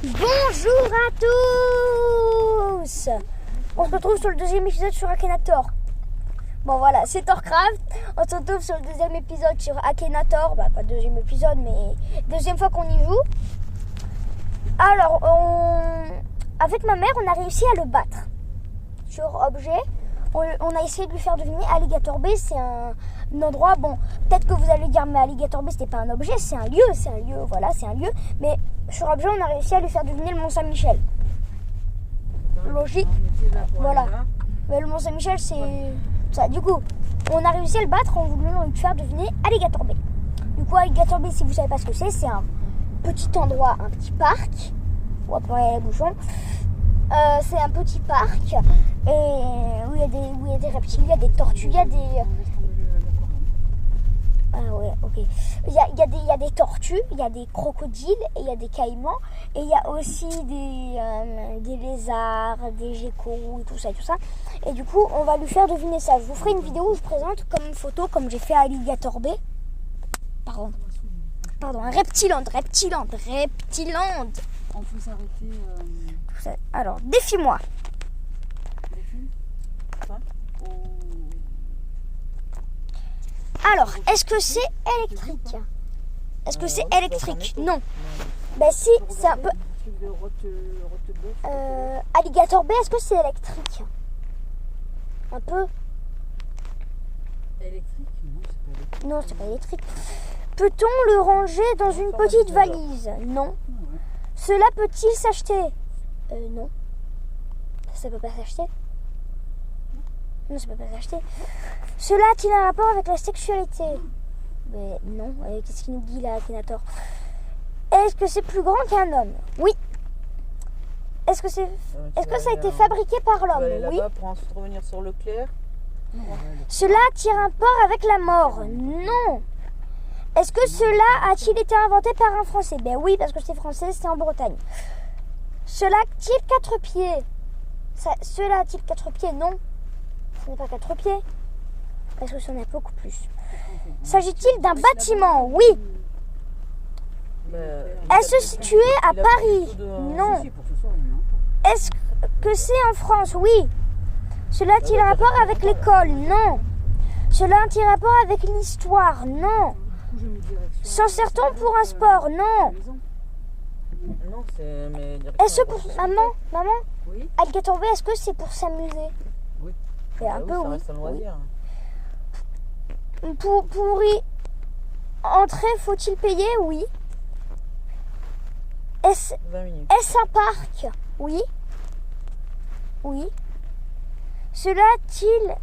Bonjour à tous. On se retrouve sur le deuxième épisode sur Akhenator. Bon voilà, c'est Thorcraft. On se retrouve sur le deuxième épisode sur Akhenator. Bah pas deuxième épisode, mais deuxième fois qu'on y joue. Alors, avec ma mère, on a réussi à le battre. Sur objet, on a essayé de lui faire deviner Alligator Bay. C'est un endroit, bon, peut-être que vous allez dire, mais Alligator Bay, c'était pas un objet, c'est un lieu, voilà, c'est un lieu. Mais sur objet, on a réussi à lui faire deviner le Mont-Saint-Michel. Logique, voilà. Mais le Mont-Saint-Michel, c'est ça. Du coup, on a réussi à le battre en voulant lui faire deviner Alligator Bay. Du coup, Alligator Bay, si vous savez pas ce que c'est un petit endroit, un petit parc. On va prendre les bouchons. C'est un petit parc et où il y a des reptiles, il y a des tortues, il y a des... Ah ouais, ok. Il y a des tortues, il y a des crocodiles, et il y a des caïmans, et il y a aussi des lézards, des geckos, et tout ça. Et du coup, on va lui faire deviner ça. Je vous ferai une vidéo où je présente comme une photo, comme j'ai fait à Alligator Bay. Pardon, un Reptiland. On peut s'arrêter. Alors, défie-moi. Alors, est-ce que c'est électrique? Est-ce que c'est électrique? Non. Ben si, c'est un peu... Alligator Bay, est-ce que c'est électrique? Un peu? Électrique? Non, c'est pas électrique. Peut-on le ranger dans une petite valise? Non. Cela peut-il s'acheter? Non. Ça peut pas s'acheter? Non, ça peut pas s'acheter. Cela a-t-il un rapport avec la sexualité? Mais non. Qu'est-ce qu'il nous dit là, Akhenator? Est-ce que c'est plus grand qu'un homme? Oui. Est-ce que ça a été fabriqué par l'homme? Oui. Pour ensuite revenir sur Leclerc. Cela a-t-il un rapport avec la mort? Non. Est-ce que cela a-t-il été inventé par un Français? Ben oui, parce que c'est français, c'est en Bretagne. Cela a-t-il 4 pieds? Cela a-t-il 4 pieds? Non. Ce n'est pas 4 pieds. Parce que ça en a beaucoup plus. S'agit-il d'un bâtiment? Oui. Est-ce situé à Paris? Non. Est-ce que c'est en France? Oui. Cela a-t-il un rapport avec l'école? Non. Cela a-t-il un rapport avec l'histoire? Non. S'en sert-on pour un sport? Non. Non, c'est... Est-ce pour... Maman Oui. Alligator Bay, est-ce que c'est pour s'amuser? Oui. Un peu, ça oui. reste un loisir. Pour y entrer, faut-il payer? Oui. 20 minutes. Est-ce un parc? Oui. Oui. Cela est-il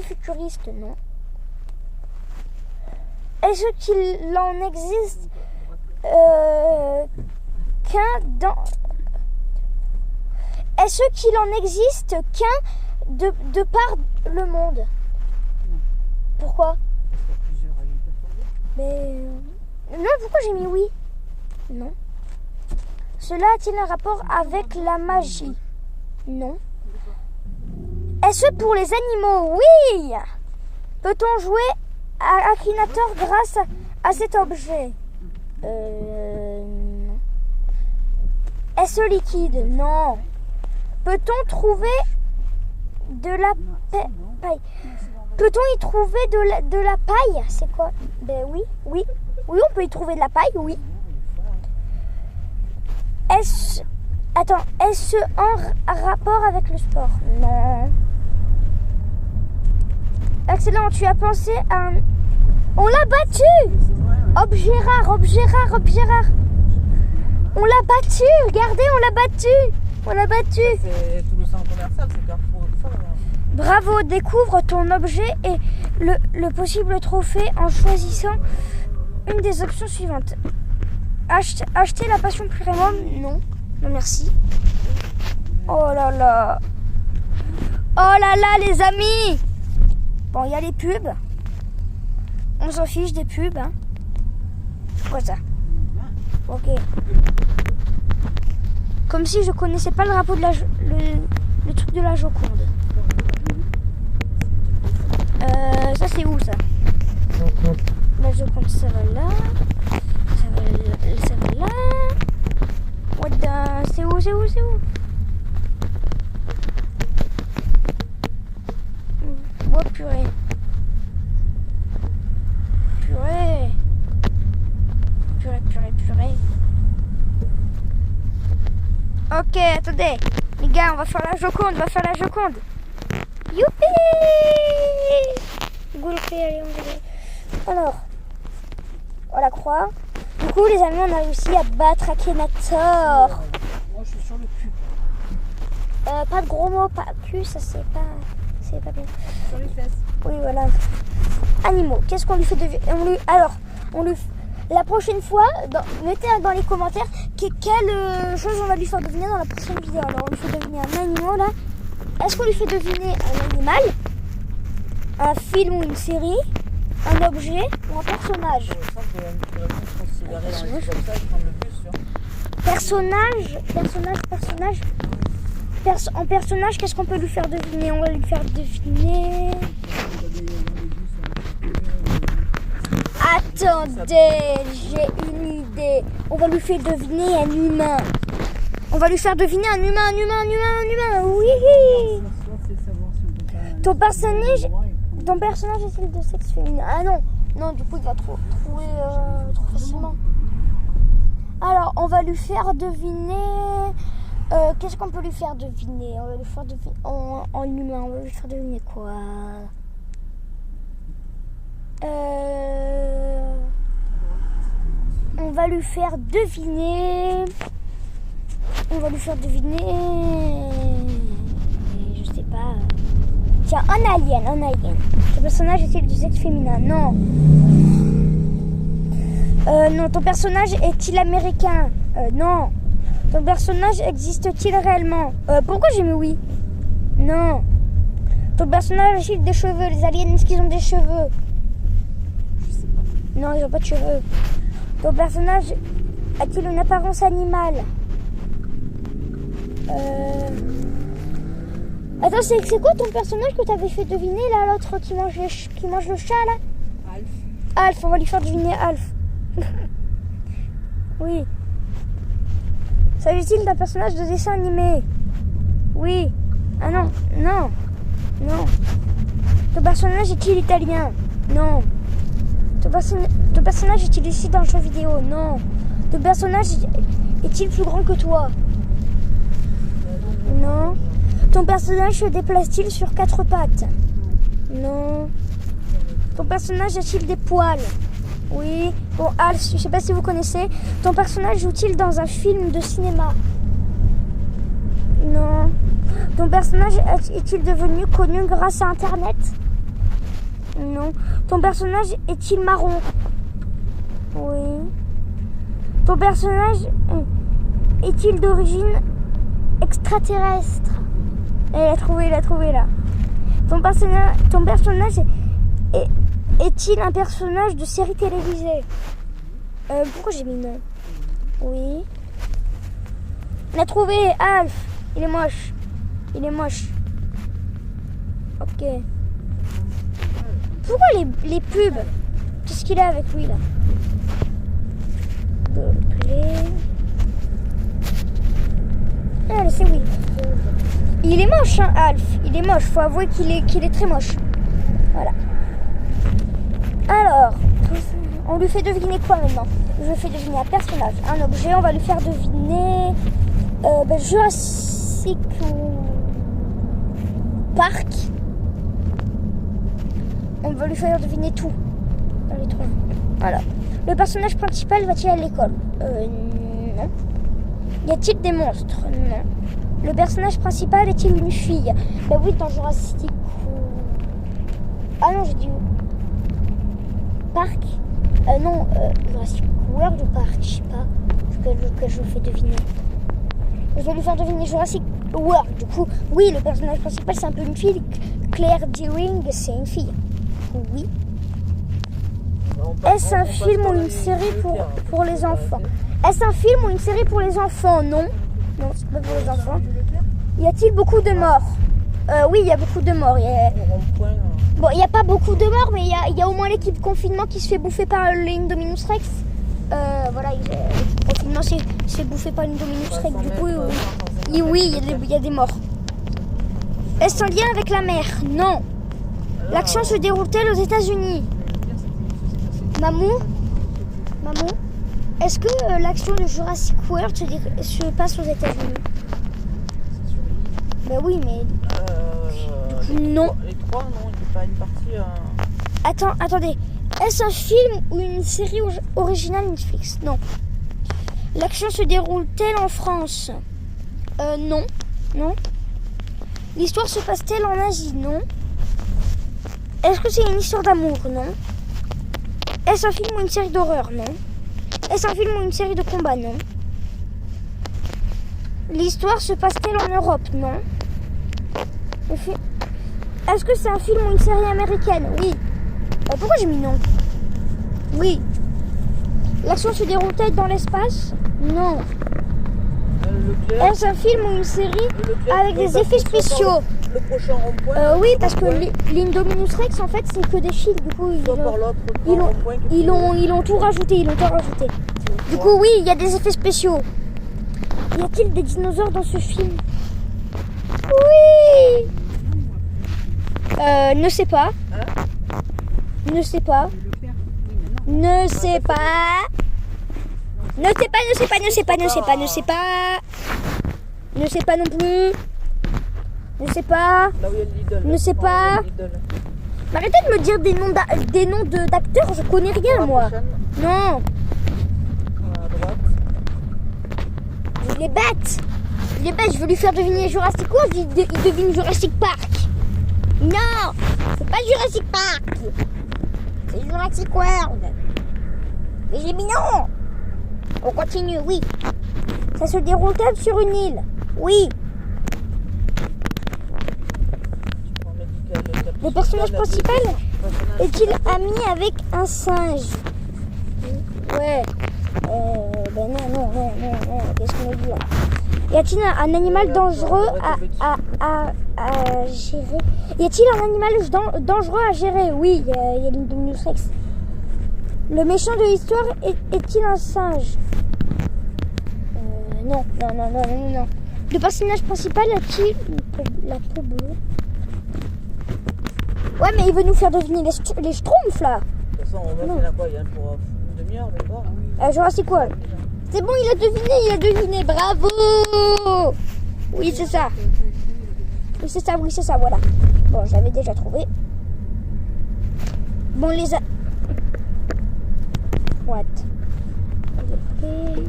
futuriste? Non. Est-ce qu'il en existe qu'un dans... Est-ce qu'il en existe qu'un de par le monde? Pourquoi? Mais... Non, pourquoi j'ai mis oui? Non. Cela a-t-il un rapport avec la magie? Non. Est-ce pour les animaux? Oui. Peut-on jouer à Akhenator grâce à cet objet? Non. Est-ce liquide? Non. Peut-on trouver de la paille? Peut-on y trouver de la paille? C'est quoi? Ben oui, on peut y trouver de la paille, oui. Est-ce en rapport avec le sport? Non. Excellent, tu as pensé à un... On l'a battu! Objet rare. On l'a battu, regardez, on l'a battu. C'est tout le centre commercial, c'est Carrefour, tout ça. Bravo, découvre ton objet et le possible trophée en choisissant une des options suivantes. Acheter la passion premium? Non, merci. Oh là là, les amis. Bon, il y a les pubs. On s'en fiche des pubs. Hein. Quoi ça? Ok. Comme si je connaissais pas le drapeau de le truc de la Joconde. Ça c'est où ça? La Joconde, ça va là. Ça va purée. Ok, attendez. Les gars, on va faire la Joconde, Youpi! Goulpé, allez, on va y aller. Alors, on la croix. Du coup, les amis, on a réussi à battre Akhenator. Moi, je suis sur le cul. Pas de gros mots, pas cul, ça c'est pas bien. Sur les fesses. Oui, voilà. Animaux, qu'est-ce qu'on lui fait deviner? La prochaine fois, mettez dans les commentaires quelle chose on va lui faire deviner dans la prochaine vidéo. Alors, on lui fait deviner un animal là. Est-ce qu'on lui fait deviner un animal, un film ou une série, un objet ou un personnage? Ça, je vais considérer dans les trucs comme ça et prendre le bus, tu vois. En personnage, qu'est-ce qu'on peut lui faire deviner? On va lui faire deviner... Attendez, j'ai une idée. On va lui faire deviner un humain. Oui. Ton personnage est-il de sexe féminin? Ah non, du coup il va trouver trop facilement. Alors, on va lui faire deviner... qu'est-ce qu'on peut lui faire deviner? On va lui faire deviner en humain. On va lui faire deviner quoi? On va lui faire deviner... Je sais pas... Tiens, un alien. Ton personnage est-il du sexe féminin? Non. Non, ton personnage est-il américain? Non. Ton personnage existe-t-il réellement? Pourquoi j'ai mis oui? Non. Ton personnage a-t-il des cheveux? Les aliens, est-ce qu'ils ont des cheveux? Je sais pas. Non, ils n'ont pas de cheveux. Ton personnage a-t-il une apparence animale? Attends, c'est quoi ton personnage que tu avais fait deviner là, l'autre qui mange le chat là? Alf, on va lui faire deviner Alf. Oui. S'agit-il d'un personnage de dessin animé? Oui. Ah non. Ton personnage est-il italien? Non. Ton personnage est-il ici dans le jeu vidéo? Non. Ton personnage est-il plus grand que toi? Non. Ton personnage se déplace-t-il sur 4 pattes? Non. Ton personnage a-t-il des poils? Oui. Bon, Alf, je sais pas si vous connaissez. Ton personnage joue-t-il dans un film de cinéma? Non. Ton personnage est-il devenu connu grâce à Internet? Non. Ton personnage est-il marron? Oui. Ton personnage est-il d'origine extraterrestre? Il a trouvé là. Ton personnage est-il un personnage de série télévisée? Pourquoi j'ai mis non? Oui. Il a trouvé Alf. Il est moche. Ok. Pourquoi les pubs? Qu'est-ce qu'il a avec lui là? Ah, c'est oui. Il est moche, hein, Alf. Il est moche. Faut avouer qu'il est très moche. Voilà. Alors, on lui fait deviner quoi maintenant? Je lui fais deviner un personnage, un objet. On va lui faire deviner Jurassic Park. On va lui faire deviner tout. Dans les trois. Voilà. Le personnage principal va-t-il à l'école? Non. Y a-t-il des monstres? Non. Le personnage principal est-il une fille? Bah oui, dans Jurassic... Ah non, j'ai dit... Park? Non, Jurassic World ou Park? Je sais pas. Lequel je le fais deviner. Je vais lui faire deviner Jurassic World. Du coup, oui, le personnage principal, c'est un peu une fille. Claire Dearing, c'est une fille. Oui. Est-ce un film ou une série pour les enfants? Est-ce un film ou une série pour les enfants? Non. Non, c'est pas pour les enfants. Y a-t-il beaucoup de morts? Oui, il y a beaucoup de morts. Bon, il n'y a pas beaucoup de morts, mais il y a au moins l'équipe confinement qui se fait bouffer par l'Indominus Rex. Voilà, l'équipe confinement se fait bouffer par l'Indominus Rex. Du coup, oui, il y a des morts. Est-ce un lien avec la mer? Non. L'action se déroule-t-elle aux États-Unis? Mamou? Est-ce que l'action de Jurassic World se passe aux États-Unis? Bah oui, mais non. Les trois, non, il n'y a pas une partie. Attendez. Est-ce un film ou une série originale Netflix? Non. L'action se déroule-t-elle en France? Non. Non. L'histoire se passe-t-elle en Asie? Non. Est-ce que c'est une histoire d'amour? Non. Est-ce un film ou une série d'horreur? Non. Est-ce un film ou une série de combat? Non. L'histoire se passe-t-elle en Europe? Non. Est-ce que c'est un film ou une série américaine? Oui. Pourquoi j'ai mis non? Oui. L'action se déroule-t-elle dans l'espace? Non. Est-ce un film ou une série avec des effets spéciaux? Le prochain rond-point. Oui, parce que l'Indominus Rex, en fait, c'est que des fils. Du coup, ils ont tout rajouté. Du coup, oui, il y a des effets spéciaux. Y a-t-il des dinosaures dans ce film? Oui. Ne sais pas. Ne sais pas. Ne sais pas. Ne sais pas, ne sais pas, ne sais pas, ne sais pas, ne sais pas. Ne sais pas non plus. Ne sais pas. Ne sais pas. Arrêtez de me dire des noms d'acteurs, je connais rien moi. Non. Il est bête. Je veux lui faire deviner Jurassic World, il devine Jurassic Park. Non, c'est pas Jurassic Park. C'est Jurassic World. Mais j'ai mis non. On continue, oui. Ça se déroule-t-elle sur une île? Oui. Le personnage principal est-il ami avec un singe? Ouais. Ben non. Qu'est-ce qu'on veut dire? Y a-t-il un animal dangereux à gérer? Y a-t-il un animal dangereux à gérer? Oui, il y a l'Indominus Rex. Le méchant de l'histoire est-il un singe? Non. Le personnage principal a-t-il la peau bleue? Ouais, mais il veut nous faire deviner les schtroumpfs là. De toute façon, on va faire quoi? Il y a pour une demi-heure, mais bon. Jurassic World. C'est bon, il a deviné, bravo. Oui, c'est ça. Oui, c'est ça, voilà. Bon, j'avais déjà trouvé. Bon, What? Okay.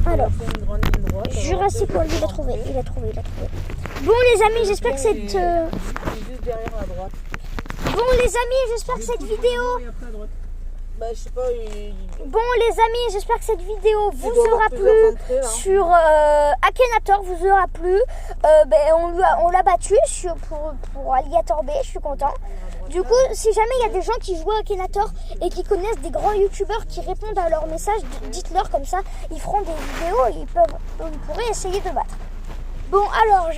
Alors, Jurassic World, il a trouvé. Bon, les amis, j'espère que cette... Juste derrière à droite. Bon, les amis, j'espère que cette vidéo... Bah, je sais pas. Bon, les amis, j'espère que cette vidéo vous aura plu sur Akhenator, vous aura plu. On l'a battu pour Alligator Bay, je suis content. Du coup, si jamais il y a des gens qui jouent à Akhenator et qui connaissent des grands youtubeurs qui répondent à leurs messages, dites-leur comme ça, ils feront des vidéos et ils pourraient essayer de battre. Bon, alors,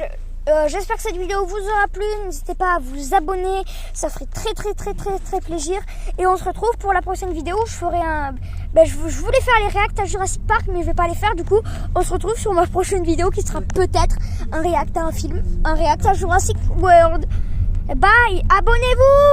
j'espère que cette vidéo vous aura plu. N'hésitez pas à vous abonner, ça ferait très plaisir. Et on se retrouve pour la prochaine vidéo. Je ferai je voulais faire les réacts à Jurassic Park, mais je vais pas les faire. Du coup, on se retrouve sur ma prochaine vidéo qui sera peut-être un réact à un film, un réact à Jurassic World. Bye, abonnez-vous.